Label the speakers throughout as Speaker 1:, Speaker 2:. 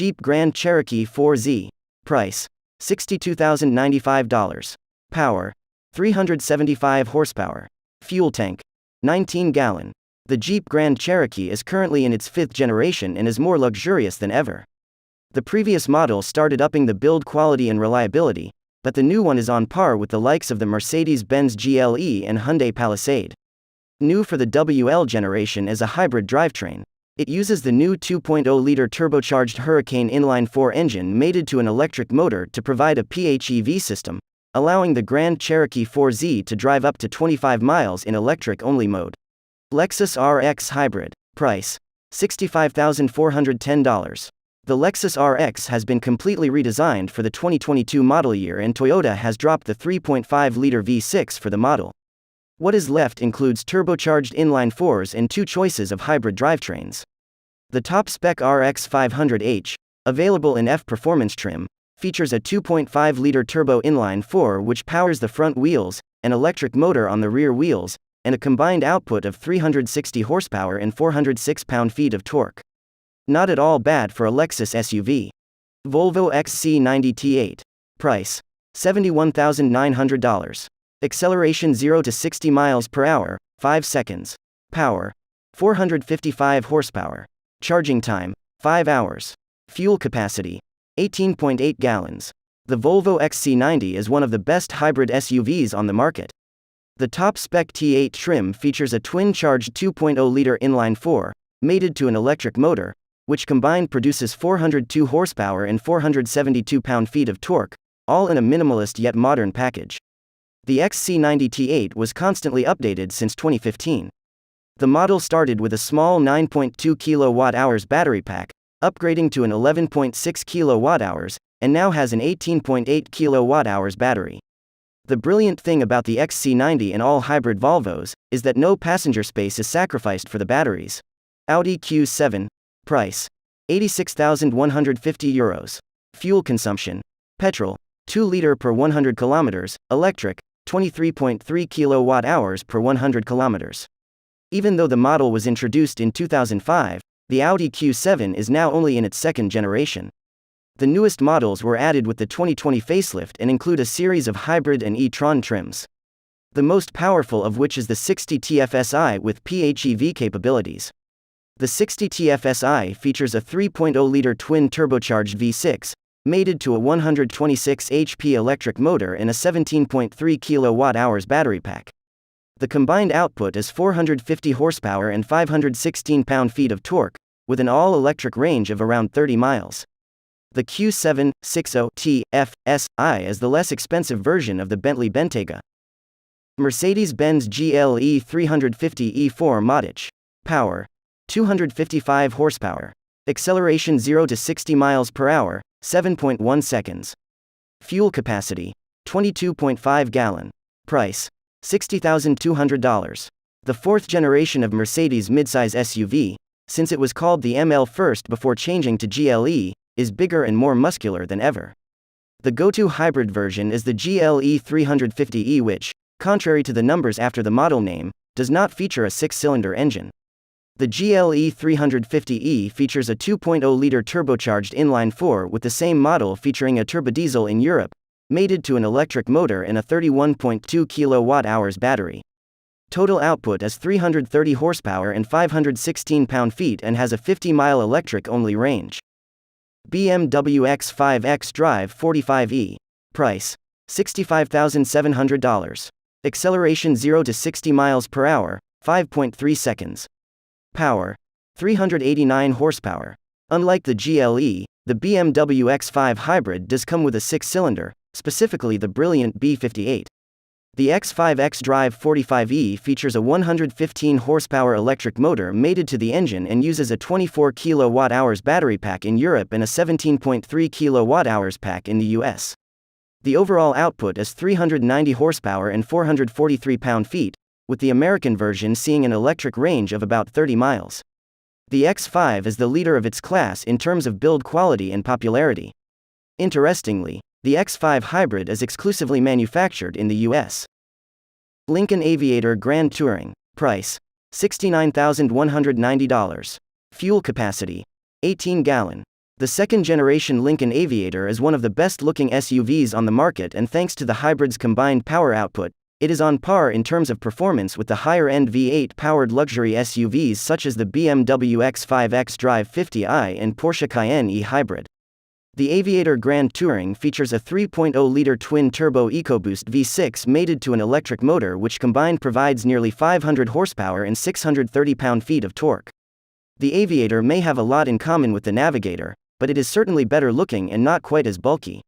Speaker 1: Jeep Grand Cherokee 4Z. Price: $62,095. Power: 375 horsepower. Fuel tank: 19-gallon. The Jeep Grand Cherokee is currently in its 5th generation and is more luxurious than ever. The previous model started upping the build quality and reliability, but the new one is on par with the likes of the Mercedes-Benz GLE and Hyundai Palisade. New for the WL generation is a hybrid drivetrain. It uses the new 2.0-liter turbocharged Hurricane inline-4 engine mated to an electric motor to provide a PHEV system, allowing the Grand Cherokee 4Z to drive up to 25 miles in electric-only mode. Lexus RX Hybrid. Price: $65,410. The Lexus RX has been completely redesigned for the 2022 model year, and Toyota has dropped the 3.5-liter V6 for the model. What is left includes turbocharged inline-4s and 2 choices of hybrid drivetrains. The top-spec RX 500h, available in F Performance trim, features a 2.5-liter turbo inline-4 which powers the front wheels, an electric motor on the rear wheels, and a combined output of 360 horsepower and 406 pound-feet of torque. Not at all bad for a Lexus SUV. Volvo XC90 T8. Price: $71,900. Acceleration 0 to 60 miles per hour, 5 seconds. Power: 455 horsepower. Charging time: 5 hours. Fuel capacity: 18.8 gallons. The Volvo XC90 is one of the best hybrid SUVs on the market. The top-spec T8 trim features a twin-charged 2.0-liter inline-4, mated to an electric motor, which combined produces 402 horsepower and 472 pound-feet of torque, all in a minimalist yet modern package. The XC90 T8 was constantly updated since 2015. The model started with a small 9.2 kWh battery pack, upgrading to an 11.6 kWh, and now has an 18.8 kWh battery. The brilliant thing about the XC90 and all hybrid Volvos is that no passenger space is sacrificed for the batteries. Audi Q7. Price: €86,150. Fuel consumption: petrol, 2 liter per 100 kilometers, electric, 23.3 kilowatt-hours per 100 kilometers. Even though the model was introduced in 2005, the Audi Q7 is now only in its 2nd generation. The newest models were added with the 2020 facelift and include a series of hybrid and e-tron trims. The most powerful of which is the 60 TFSI with PHEV capabilities. The 60 TFSI features a 3.0-liter twin turbocharged V6, mated to a 126 HP electric motor and a 17.3 kWh battery pack. The combined output is 450 horsepower and 516 pound-feet of torque, with an all-electric range of around 30 miles. The Q7 60 TFSI is the less expensive version of the Bentley Bentega. Mercedes-Benz GLE 350 E4 Modic. Power: 255 horsepower. Acceleration 0 to 60 miles per hour, 7.1 seconds. Fuel capacity: 22.5 gallon. Price: $60,200. The 4th generation of Mercedes midsize SUV, since it was called the ML first before changing to GLE, is bigger and more muscular than ever. The go-to hybrid version is the GLE 350e which, contrary to the numbers after the model name, does not feature a 6-cylinder engine. The GLE 350e features a 2.0-liter turbocharged inline-4 with the same model featuring a turbodiesel in Europe, mated to an electric motor and a 31.2 kWh battery. Total output is 330 horsepower and 516 pound-feet and has a 50-mile electric-only range. BMW X5 xDrive 45e. Price: $65,700. Acceleration 0 to 60 miles per hour, 5.3 seconds. Power: 389 horsepower. Unlike the GLE, the BMW X5 Hybrid does come with a 6-cylinder, specifically the brilliant B58. The X5 xDrive 45e features a 115 horsepower electric motor mated to the engine and uses a 24 kWh battery pack in Europe and a 17.3 kWh pack in the US. The overall output is 390 horsepower and 443 pound-feet, with the American version seeing an electric range of about 30 miles. The X5 is the leader of its class in terms of build quality and popularity. Interestingly, the X5 Hybrid is exclusively manufactured in the US. Lincoln Aviator Grand Touring. Price: $69,190. Fuel capacity: 18 gallon. The second-generation Lincoln Aviator is one of the best-looking SUVs on the market, and thanks to the hybrid's combined power output, it is on par in terms of performance with the higher-end V8-powered luxury SUVs such as the BMW X5 xDrive 50i and Porsche Cayenne E-Hybrid. The Aviator Grand Touring features a 3.0-liter twin-turbo EcoBoost V6 mated to an electric motor which combined provides nearly 500 horsepower and 630 pound-feet of torque. The Aviator may have a lot in common with the Navigator, but it is certainly better looking and not quite as bulky.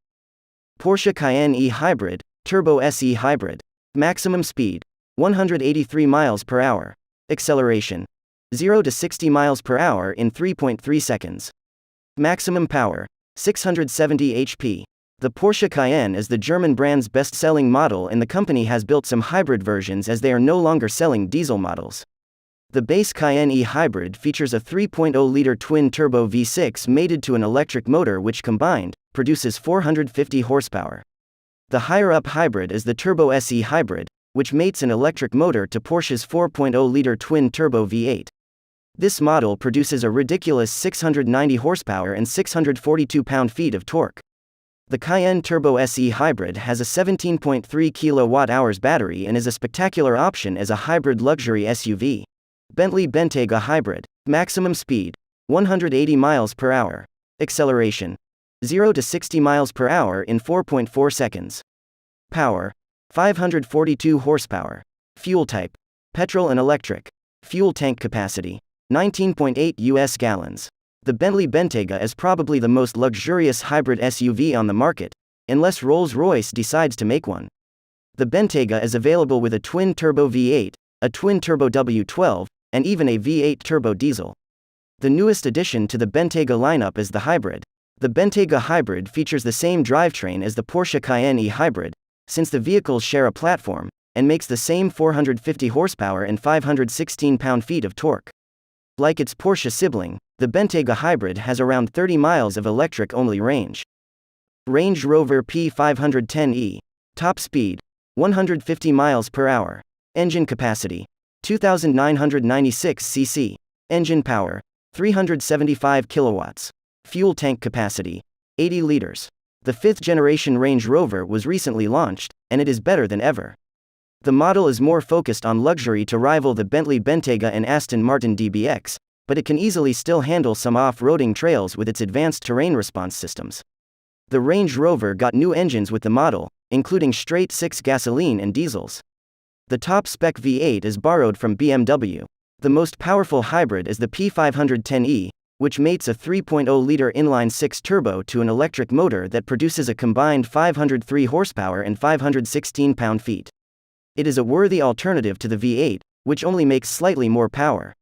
Speaker 1: Porsche Cayenne E-Hybrid, Turbo SE Hybrid. Maximum speed, 183 miles per hour. Acceleration, 0 to 60 miles per hour in 3.3 seconds. Maximum power, 670 HP. The Porsche Cayenne is the German brand's best-selling model, and the company has built some hybrid versions as they are no longer selling diesel models. The base Cayenne E-Hybrid features a 3.0-liter twin-turbo V6 mated to an electric motor which combined produces 450 horsepower. The higher-up hybrid is the Turbo SE Hybrid, which mates an electric motor to Porsche's 4.0-liter twin-turbo V8. This model produces a ridiculous 690 horsepower and 642 pound-feet of torque. The Cayenne Turbo SE Hybrid has a 17.3 kilowatt-hours battery and is a spectacular option as a hybrid luxury SUV. Bentley Bentega Hybrid. Maximum speed, 180 miles per hour. Acceleration, 0 to 60 miles per hour in 4.4 seconds. Power, 542 horsepower. Fuel type, petrol and electric. Fuel tank capacity, 19.8 US gallons. The Bentley Bentega is probably the most luxurious hybrid SUV on the market, unless Rolls-Royce decides to make one. The Bentega is available with a twin-turbo V8, a twin-turbo W12, and even a V8 turbo diesel. The newest addition to the Bentega lineup is the hybrid. The Bentega Hybrid features the same drivetrain as the Porsche Cayenne E-Hybrid, since the vehicles share a platform, and makes the same 450 horsepower and 516 pound-feet of torque. Like its Porsche sibling, the Bentega Hybrid has around 30 miles of electric-only range. Range Rover P510e. Top speed, 150 miles per hour. Engine capacity, 2,996 cc. Engine power, 375 kilowatts. Fuel tank capacity, 80 liters. The 5th-generation Range Rover was recently launched, and it is better than ever. The model is more focused on luxury to rival the Bentley Bentega and Aston Martin DBX, but it can easily still handle some off-roading trails with its advanced terrain response systems. The Range Rover got new engines with the model, including straight-six gasoline and diesels. The top-spec V8 is borrowed from BMW. The most powerful hybrid is the P510e, which mates a 3.0-liter inline-six turbo to an electric motor that produces a combined 503 horsepower and 516 pound-feet. It is a worthy alternative to the V8, which only makes slightly more power.